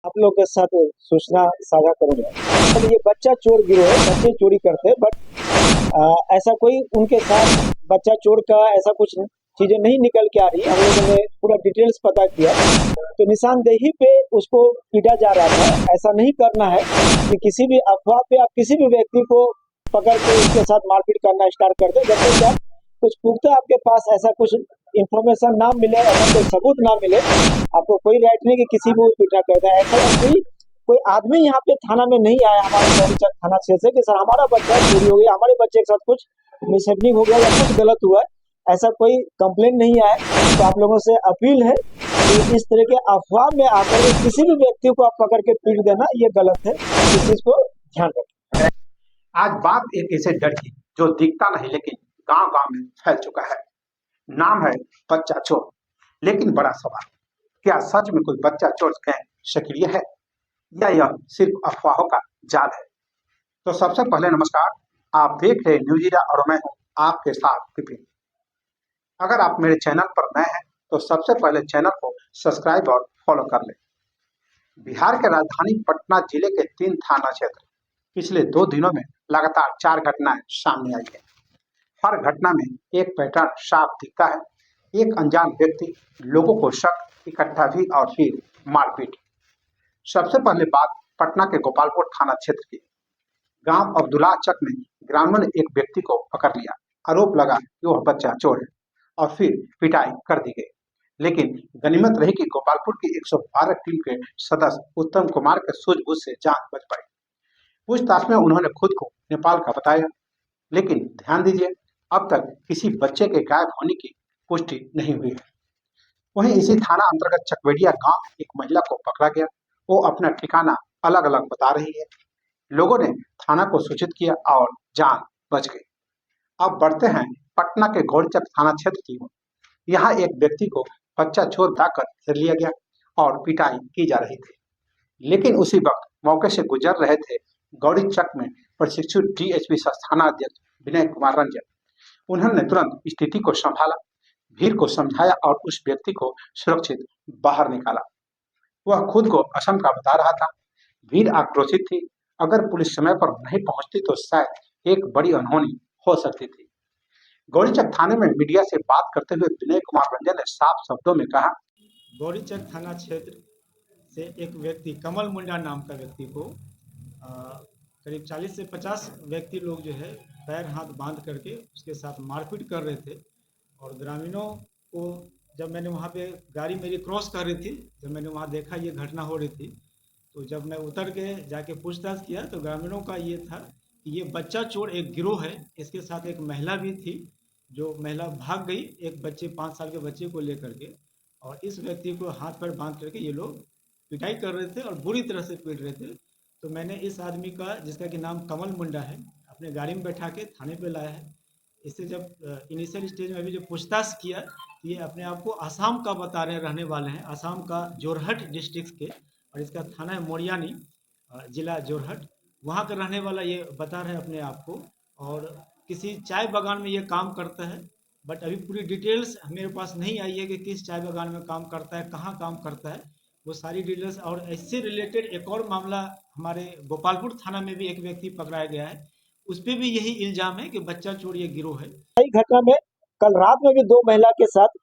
आप लोग के साथ सूचना साझा करूंगा। तो ये बच्चा चोर गिरोह है, बच्चे चोरी करते हैं, बट ऐसा कोई उनके साथ बच्चा चोर का ऐसा कुछ चीजें नहीं निकल के आ रही। हम लोगों ने पूरा डिटेल्स पता किया, तो निशानदेही पे उसको पीटा जा रहा था। ऐसा नहीं करना है कि किसी भी अफवाह पे आप किसी भी व्यक्ति को पकड़ के उसके साथ मारपीट करना स्टार्ट कर दे, जब तक आप कुछ पुख्ता आपके पास ऐसा कुछ इंफॉर्मेशन ना मिले, ऐसा कोई सबूत ना मिले, आपको कोई राइट नहीं कि किसी को पीटा कर दे। ऐसा कोई कोई आदमी यहाँ पे थाना में नहीं आया हमारे गौरीचक थाना क्षेत्र से कि सर हमारा बच्चा चोरी हो गया, हमारे बच्चे के साथ कुछ मिसहैपनिंग हो गया या कुछ गलत हुआ है। ऐसा कोई कंप्लेन नहीं आया। तो आप लोगों से अपील है कि इस तरह के अफवाह में आकर के किसी भी व्यक्ति को आप पकड़ के पीट देना ये गलत है। इस चीज को ध्यान रखें। आज बात एक ऐसे डर की जो दिखता नहीं लेकिन गांव गांव में फैल चुका है। नाम है बच्चा चोर। लेकिन बड़ा सवाल, क्या सच में कोई बच्चा चोर गैंग सक्रिय है या यह सिर्फ अफवाहों का जाल है? तो सबसे पहले नमस्कार, आप देख रहे न्यूज इंडिया और मैं हूं आपके साथ विपिन। अगर आप मेरे चैनल पर नए हैं तो सबसे पहले चैनल को सब्सक्राइब और फॉलो कर लें। बिहार के राजधानी पटना जिले के 3 थाना क्षेत्र पिछले 2 दिनों में लगातार 4 घटनाएं सामने आई है। हर घटना में एक पैटर्न साफ दिखता है। एक अनजान व्यक्ति, लोगों को शक, इकट्ठा भी और फिर मारपीट। सबसे पहले बात पटना के गोपालपुर थाना क्षेत्र की। गांव अब्दुल्ला चक में ग्रामीणों ने एक व्यक्ति को पकड़ लिया। आरोप लगा कि वह बच्चा चोर है और फिर पिटाई कर दी गई। लेकिन गनीमत रही कि गोपालपुर की 112 टीम के सदस्य उत्तम कुमार के सूझबूझ से जान बच पाई। पूछताछ में उन्होंने खुद को नेपाल का बताया। लेकिन ध्यान दीजिए, अब तक किसी बच्चे के गायब होने की पुष्टि नहीं हुई है। वहीं इसी थाना अंतर्गत चकवेडिया गांव में एक महिला को पकड़ा गया। वो अपना ठिकाना अलग अलग बता रही है। लोगों ने थाना को सूचित किया और जान बच गई। अब बढ़ते हैं पटना के गौरीचक थाना क्षेत्र की ओर। यहाँ एक व्यक्ति को बच्चा चोर बताकर घेर लिया गया और पिटाई की जा रही थी। लेकिन उसी वक्त मौके से गुजर रहे थे गौरीचक में प्रशिक्षु डीएसपी थानाध्यक्ष विनय कुमार रंजन। उन्होंने तुरंत स्थिति को संभाला, भीड़ को समझाया और उस व्यक्ति को सुरक्षित बाहर निकाला। वह खुद को असम का बता रहा था। भीड़ आक्रोशित थी। अगर पुलिस समय पर नहीं पहुंचती तो शायद एक बड़ी अनहोनी हो सकती थी। गौरीचक थाने में मीडिया से बात करते हुए विनय कुमार रंजन ने साफ शब्दों में कहा, गौरीचक थाना क्षेत्र से एक व्यक्ति कमल मुंडा नाम का व्यक्ति को करीब 40 से 50 व्यक्ति लोग जो है पैर हाथ बांध करके उसके साथ मारपीट कर रहे थे। और ग्रामीणों को जब मैंने वहाँ पे गाड़ी मेरी क्रॉस कर रही थी, जब मैंने वहाँ देखा ये घटना हो रही थी, तो जब मैं उतर के जाके पूछताछ किया तो ग्रामीणों का ये था कि ये बच्चा चोर एक गिरोह है। इसके साथ एक महिला भी थी, जो महिला भाग गई एक बच्चे 5 साल के बच्चे को लेकर के, और इस व्यक्ति को हाथ पैर बांध करके ये लोग पिटाई कर रहे थे और बुरी तरह से पीट रहे थे। तो मैंने इस आदमी का, जिसका कि नाम कमल मुंडा है, अपने गाड़ी में बैठा के थाने पे लाया है। इससे जब इनिशियल स्टेज में अभी जो पूछताछ किया, ये अपने आप को आसाम का बता रहे रहने वाले हैं, आसाम का जोरहट डिस्ट्रिक्ट के, और इसका थाना है मोरियानी, जिला जोरहट, वहाँ का रहने वाला ये बता रहे हैं अपने आप को। और किसी चाय बागान में ये काम करता है, बट अभी पूरी डिटेल्स मेरे पास नहीं आई है कि किस चाय बागान में काम करता है, कहाँ काम करता है, वो सारी डिटेल्स। और इससे रिलेटेड एक और मामला हमारे गोपालपुर थाना में भी एक व्यक्ति पकड़ाया गया है, उस पर भी यही इल्जाम है कि बच्चा चोर ये गिरोह है। घटना में कल रात में भी 2 महिला के साथ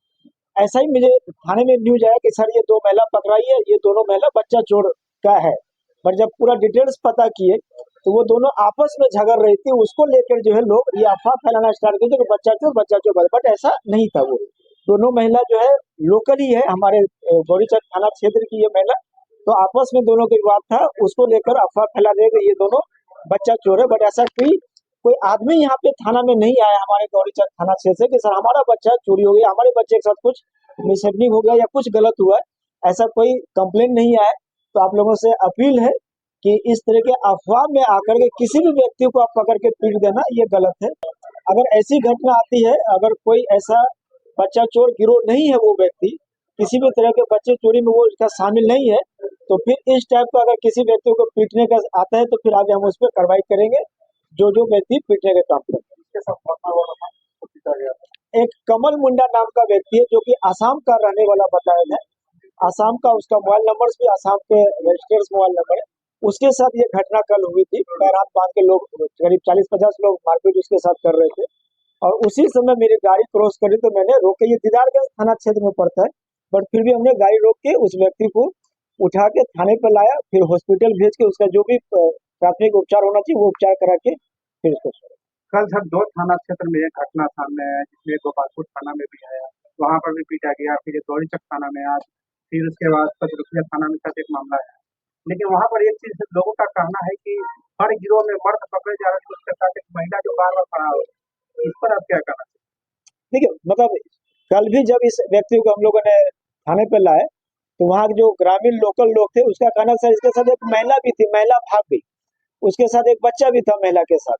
ऐसा ही मुझे थाने में न्यूज आया कि सर ये 2 महिला पकड़ाई है, ये दोनों महिला बच्चा चोर का है। पर जब पूरा डिटेल्स पता किए तो वो दोनों आपस में झगड़ रही थी, उसको लेकर जो है लोग ये अफवाह फैलाना स्टार्ट कर दिए कि बच्चा चोर, बट ऐसा नहीं था। वो दोनों महिला जो है लोकल ही है, हमारे गौरीचक थाना क्षेत्र की ये महिला। तो आपस में दोनों का विवाद था, उसको लेकर अफवाह फैला दिया कि ये दोनों बच्चा चोर है। बट ऐसा कोई कोई आदमी यहाँ पे थाना में नहीं आया हमारे गौरीचक थाना क्षेत्र से कि सर हमारा बच्चा चोरी हो गया, हमारे बच्चे के साथ कुछ मिसहैपनिंग हो गया या कुछ गलत हुआ है। ऐसा कोई कंप्लेन नहीं आया। तो आप लोगों से अपील है कि इस तरह के अफवाह में आकर के किसी भी व्यक्ति को आप पकड़ के पीट देना ये गलत है। अगर ऐसी घटना आती है, अगर कोई ऐसा बच्चा चोर गिरोह नहीं है, वो व्यक्ति किसी भी तरह के बच्चे चोरी में वो इसका शामिल नहीं है, तो फिर इस टाइप का अगर किसी व्यक्ति को पीटने का आता है तो फिर आगे हम उस पर कार्रवाई करेंगे, जो व्यक्ति पीटने का काम करते हैं। एक कमल मुंडा नाम का व्यक्ति है जो कि आसाम का रहने वाला बताया है। आसाम का उसका मोबाइल नंबर भी आसाम के रजिस्टर्ड मोबाइल नंबर है। उसके साथ ये घटना कल हुई थी। पैर हाथ बांध के लोग करीब 40-50 लोग मारपीट उसके साथ कर रहे थे और उसी समय मेरी गाड़ी क्रॉस करी तो मैंने रोके। ये दीदारगंज थाना क्षेत्र में पड़ता है, बट फिर भी हमने गाड़ी रोक के उस व्यक्ति को उठा के थाने पर लाया, फिर हॉस्पिटल भेज के उसका जो भी प्राथमिक उपचार होना चाहिए वो उपचार करा के फिर उसको छोड़ा। कल जब दो थाना क्षेत्र में एक घटना सामने आया जिसमें गोपालपुर थाना में भी आया, वहां पर भी पीटा गया, फिर दौड़ीचक थाना में आज, फिर उसके बाद पचरुखिया थाना में साथ एक मामला है। लेकिन वहां पर एक चीज लोगों का कहना है कि हर गिरोह में मर्द पकड़े जा रहे हैं, उसके साथ एक महिला जो बार बार खड़ा हो रही है। इस पर आप क्या कहना चाहिए? ठीक है, मतलब कल भी जब इस व्यक्ति को हम लोगों ने थाने पे लाए तो वहाँ के जो ग्रामीण लोकल लोग थे उसका कहना सर इसके साथ एक महिला भी थी, महिला भाग गई, उसके साथ एक बच्चा भी था महिला के साथ।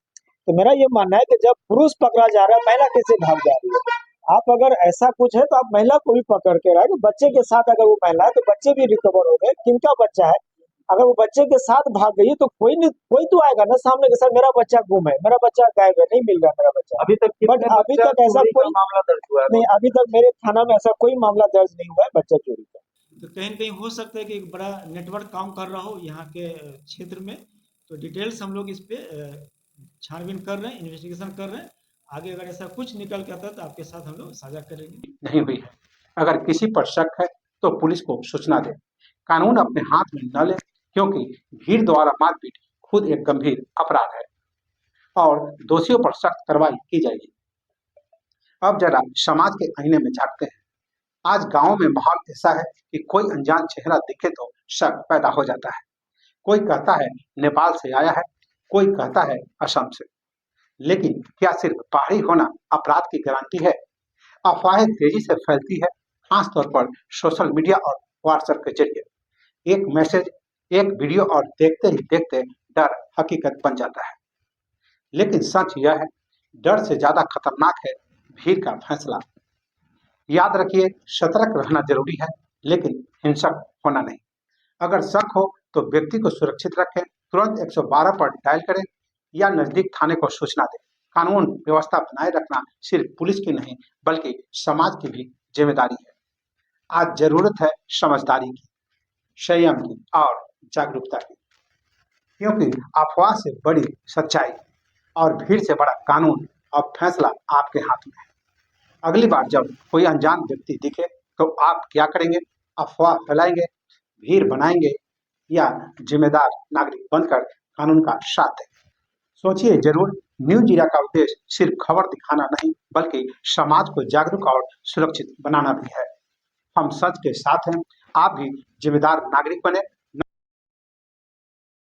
तो मेरा ये मानना है कि जब पुरुष पकड़ा जा रहा है महिला कैसे भाग जा रही है? आप अगर ऐसा कुछ है तो आप महिला को भी पकड़ के लाए। तो बच्चे के साथ अगर वो महिला है तो बच्चे भी रिकवर हो गए। किनका बच्चा है? अगर वो बच्चे के साथ भाग गई है तो कोई नहीं, कोई तो आएगा ना सामने के, सर मेरा बच्चा गुम है, मेरा बच्चा गायब है, नहीं मिल रहा मेरा बच्चा। अभी तक बट कितने अभी बच्चा तक ऐसा चोरी का कोई मामला दर्ज हुआ है? नहीं, अभी तक मेरे थाना में ऐसा कोई मामला दर्ज नहीं हुआ है बच्चा चोरी का। तो कहीं न कहीं हो सकता है कि एक बड़ा नेटवर्क काम कर रहा हो यहाँ के क्षेत्र में। तो डिटेल्स हम लोग इस पे छानबीन कर रहे हैं, इन्वेस्टिगेशन कर रहे हैं। आगे अगर ऐसा कुछ निकल के आता है तो आपके साथ हम लोग साझा करेंगे। नहीं हुई है। अगर किसी पर शक है तो पुलिस को सूचना दें। कानून अपने हाथ में न ले, क्योंकि भीड़ द्वारा मारपीट खुद एक गंभीर अपराध है और दोषियों पर सख्त कार्रवाई की जाएगी। अब जरा समाज के आईने में झांकते हैं। आज गांव में माहौल ऐसा है कि कोई अनजान चेहरा दिखे तो शक पैदा हो जाता है। कोई कहता है नेपाल से आया है, कोई कहता है असम से। लेकिन क्या सिर्फ पहाड़ी होना अपराध की गारंटी है? अफवाहें तेजी से फैलती है, खासतौर पर सोशल मीडिया और व्हाट्सएप के जरिए। एक मैसेज, एक वीडियो और देखते ही देखते डर हकीकत बन जाता है। लेकिन सच यह है, डर से ज्यादा खतरनाक है भीड़ का फैसला। याद रखिए, सतर्क रहना जरूरी है, लेकिन हिंसक होना नहीं। अगर शक हो तो व्यक्ति को सुरक्षित रखें, तुरंत 112 पर डायल करें या नजदीक थाने को सूचना दें। कानून व्यवस्था बनाए रखना सिर्फ पुलिस की नहीं बल्कि समाज की भी जिम्मेदारी है। आज जरूरत है समझदारी की, संयम की और जागरूकता की, क्योंकि अफवाह से बड़ी सच्चाई और भीड़ से बड़ा कानून और फैसला आपके हाथ में है। अगली बार जब कोई अनजान व्यक्ति दिखे तो आप क्या करेंगे? अफवाह फैलाएंगे, भीड़ बनाएंगे या जिम्मेदार नागरिक बनकर कानून का साथ दें? सोचिए जरूर। न्यूज जीरा का उद्देश्य सिर्फ खबर दिखाना नहीं बल्कि समाज को जागरूक और सुरक्षित बनाना भी है। हम सच के साथ हैं, आप भी जिम्मेदार नागरिक बने